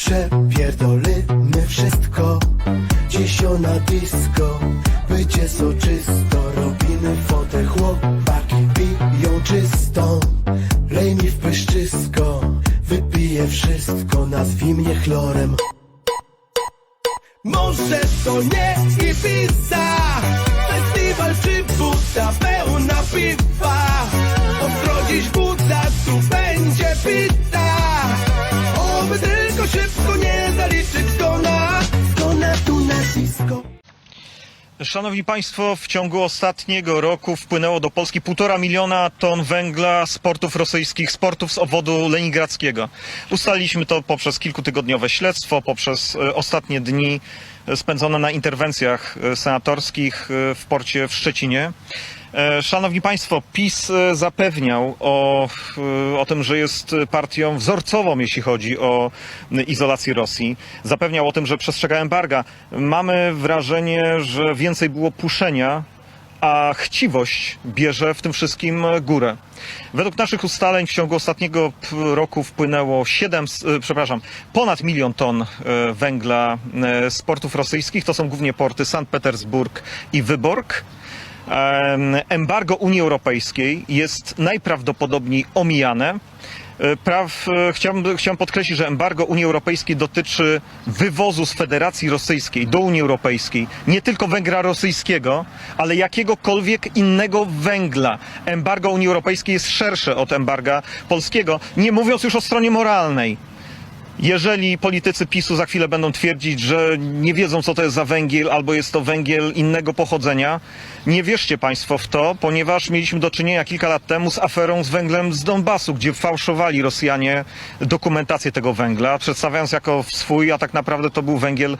Przepierdolimy wszystko. Dzisiona disco, będzie soczysto. Robimy fotę, chłopaki piją czysto. Lej mi w pyszczysko, wypiję wszystko. Nazwij mnie chlorem. Może to nie Ibiza, festiwal czy buta pełna piwa. Ostro dziś buta, tu będzie pita. Oby tylko szybko nie zaliczyć skona tu na disco. Szanowni Państwo, w ciągu ostatniego roku wpłynęło do Polski 1,5 miliona ton węgla z portów rosyjskich, z portów z obwodu leningradzkiego. Ustaliliśmy to poprzez kilkutygodniowe śledztwo, poprzez ostatnie dni spędzone na interwencjach senatorskich w porcie w Szczecinie. Szanowni Państwo, PiS zapewniał o tym, że jest partią wzorcową, jeśli chodzi o izolację Rosji. Zapewniał o tym, że przestrzega embarga. Mamy wrażenie, że więcej było puszenia, a chciwość bierze w tym wszystkim górę. Według naszych ustaleń w ciągu ostatniego roku wpłynęło ponad 1 milion ton węgla z portów rosyjskich. To są głównie porty Sankt Petersburg i Wyborg. Embargo Unii Europejskiej jest najprawdopodobniej omijane. Chciałem podkreślić, że embargo Unii Europejskiej dotyczy wywozu z Federacji Rosyjskiej do Unii Europejskiej nie tylko węgla rosyjskiego, ale jakiegokolwiek innego węgla. Embargo Unii Europejskiej jest szersze od embarga polskiego, nie mówiąc już o stronie moralnej. Jeżeli politycy PiS-u za chwilę będą twierdzić, że nie wiedzą, co to jest za węgiel, albo jest to węgiel innego pochodzenia, nie wierzcie Państwo w to, ponieważ mieliśmy do czynienia kilka lat temu z aferą z węglem z Donbasu, gdzie fałszowali Rosjanie dokumentację tego węgla, przedstawiając jako swój, a tak naprawdę to był węgiel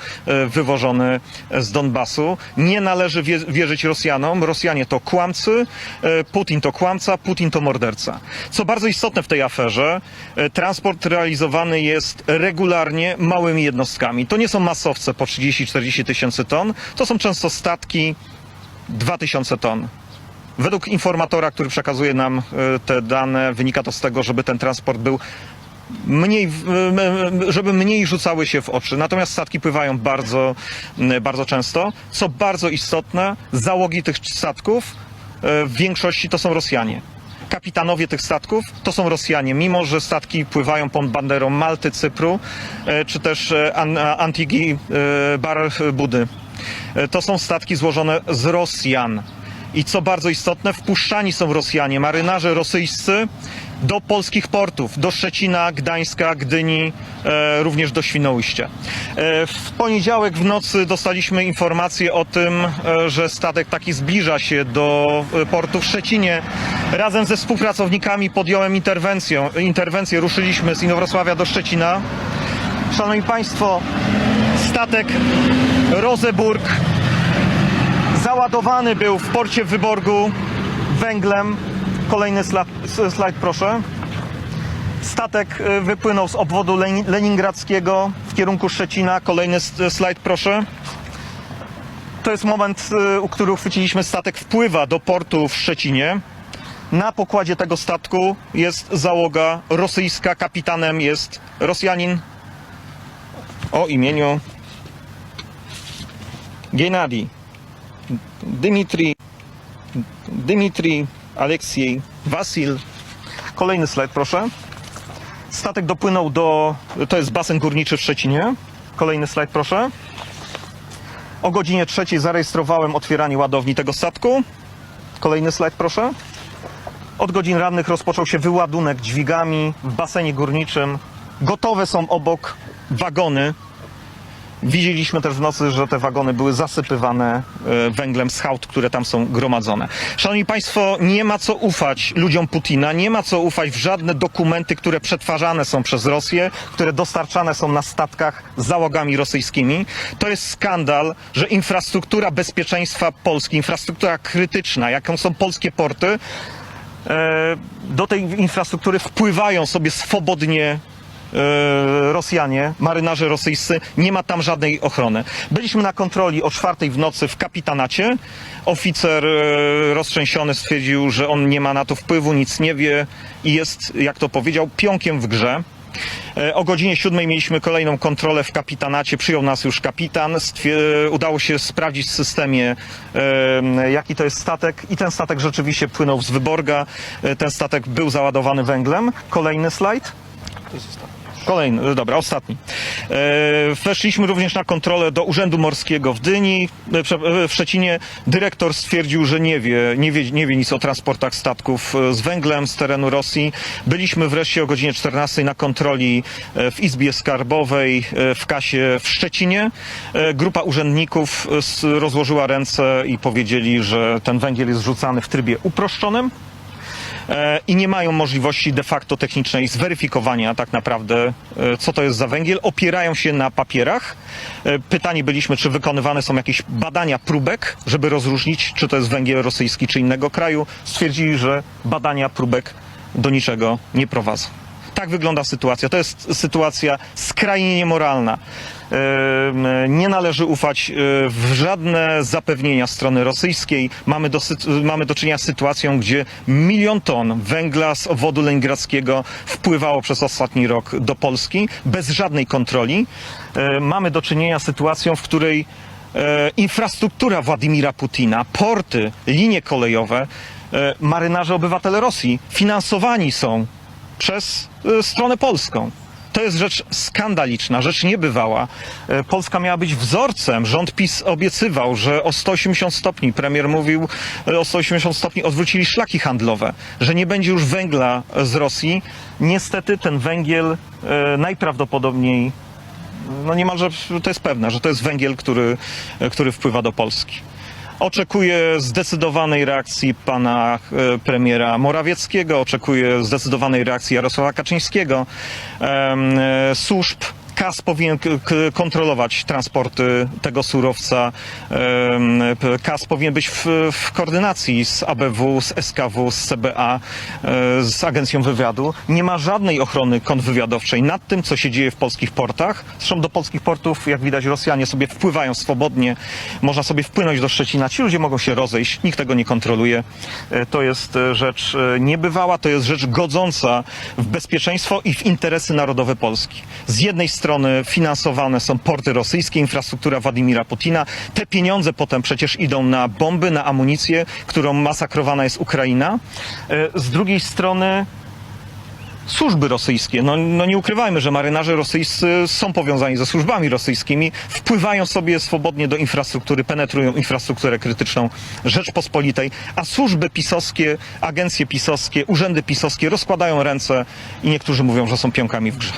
wywożony z Donbasu. Nie należy wierzyć Rosjanom. Rosjanie to kłamcy, Putin to kłamca, Putin to morderca. Co bardzo istotne w tej aferze, transport realizowany jest regularnie małymi jednostkami. To nie są masowce po 30-40 tysięcy ton, to są często statki 2000 ton. Według informatora, który przekazuje nam te dane, wynika to z tego, żeby ten transport był żeby mniej rzucały się w oczy. Natomiast statki pływają bardzo często. Co bardzo istotne, załogi tych statków w większości to są Rosjanie. Kapitanowie tych statków to są Rosjanie, mimo że statki pływają pod banderą Malty, Cypru, czy też Antigi, Barbudy. To są statki złożone z Rosjan. I co bardzo istotne, wpuszczani są Rosjanie, marynarze rosyjscy do polskich portów, do Szczecina, Gdańska, Gdyni, również do Świnoujścia. W poniedziałek w nocy dostaliśmy informację o tym, że statek taki zbliża się do portu w Szczecinie. Razem ze współpracownikami podjąłem interwencję, ruszyliśmy z Inowrocławia do Szczecina. Szanowni Państwo, statek Roseburg załadowany był w porcie w Wyborgu węglem. Kolejny slajd, proszę. Statek wypłynął z obwodu leningradzkiego w kierunku Szczecina. Kolejny slajd, proszę. To jest moment, u którego uchwyciliśmy statek wpływa do portu w Szczecinie. Na pokładzie tego statku jest załoga rosyjska. Kapitanem jest Rosjanin o imieniu Gennady, Dmitrij, Aleksiej, Wasil. Kolejny slajd, proszę. Statek dopłynął to jest basen górniczy w Szczecinie. Kolejny slajd, proszę. O godzinie 3 zarejestrowałem otwieranie ładowni tego statku. Kolejny slajd, proszę. Od godzin rannych rozpoczął się wyładunek dźwigami w basenie górniczym. Gotowe są obok wagony. Widzieliśmy też w nocy, że te wagony były zasypywane węglem z hałd, które tam są gromadzone. Szanowni Państwo, nie ma co ufać ludziom Putina, nie ma co ufać w żadne dokumenty, które przetwarzane są przez Rosję, które dostarczane są na statkach z załogami rosyjskimi. To jest skandal, że infrastruktura bezpieczeństwa Polski, infrastruktura krytyczna, jaką są polskie porty, do tej infrastruktury wpływają sobie swobodnie Rosjanie, marynarze rosyjscy, nie ma tam żadnej ochrony. Byliśmy na kontroli o 4 w nocy w kapitanacie. Oficer roztrzęsiony stwierdził, że on nie ma na to wpływu, nic nie wie i jest, jak to powiedział, pionkiem w grze. O godzinie 7 mieliśmy kolejną kontrolę w kapitanacie. Przyjął nas już kapitan. Udało się sprawdzić w systemie, jaki to jest statek. I ten statek rzeczywiście płynął z Wyborga. Ten statek był załadowany węglem. Kolejny slajd. Kolejny, dobra, ostatni. Weszliśmy również na kontrolę do Urzędu Morskiego w Gdyni, w Szczecinie. Dyrektor stwierdził, że nie wie nic o transportach statków z węglem z terenu Rosji. Byliśmy wreszcie o godzinie 14 na kontroli w Izbie Skarbowej w kasie w Szczecinie. Grupa urzędników rozłożyła ręce i powiedzieli, że ten węgiel jest rzucany w trybie uproszczonym. I nie mają możliwości de facto technicznej zweryfikowania tak naprawdę, co to jest za węgiel. Opierają się na papierach. Pytani byliśmy, czy wykonywane są jakieś badania próbek, żeby rozróżnić, czy to jest węgiel rosyjski, czy innego kraju. Stwierdzili, że badania próbek do niczego nie prowadzą. Tak wygląda sytuacja. To jest sytuacja skrajnie niemoralna. Nie należy ufać w żadne zapewnienia strony rosyjskiej. Mamy do czynienia z sytuacją, gdzie 1 000 000 ton węgla z obwodu leningradzkiego wpływało przez ostatni rok do Polski bez żadnej kontroli. Mamy do czynienia z sytuacją, w której infrastruktura Władimira Putina, porty, linie kolejowe, marynarze, obywatele Rosji finansowani są przez stronę polską. To jest rzecz skandaliczna, rzecz niebywała. Polska miała być wzorcem. Rząd PiS obiecywał, że o 180 stopni, premier mówił, o 180 stopni odwrócili szlaki handlowe, że nie będzie już węgla z Rosji. Niestety ten węgiel najprawdopodobniej, no niemalże to jest pewne, że to jest węgiel, który wpływa do Polski. Oczekuję zdecydowanej reakcji pana premiera Morawieckiego, oczekuję zdecydowanej reakcji Jarosława Kaczyńskiego, służb. KAS powinien kontrolować transporty tego surowca. KAS powinien być w koordynacji z ABW, z SKW, z CBA, z Agencją Wywiadu. Nie ma żadnej ochrony kontrwywiadowczej nad tym, co się dzieje w polskich portach. Zresztą do polskich portów, jak widać, Rosjanie sobie wpływają swobodnie. Można sobie wpłynąć do Szczecina. Ci ludzie mogą się rozejść. Nikt tego nie kontroluje. To jest rzecz niebywała. To jest rzecz godząca w bezpieczeństwo i w interesy narodowe Polski. Z jednej strony finansowane są porty rosyjskie, infrastruktura Władimira Putina. Te pieniądze potem przecież idą na bomby, na amunicję, którą masakrowana jest Ukraina. Z drugiej strony służby rosyjskie. No nie ukrywajmy, że marynarze rosyjscy są powiązani ze służbami rosyjskimi, wpływają sobie swobodnie do infrastruktury, penetrują infrastrukturę krytyczną Rzeczpospolitej, a służby pisowskie, agencje pisowskie, urzędy pisowskie rozkładają ręce i niektórzy mówią, że są pionkami w grze.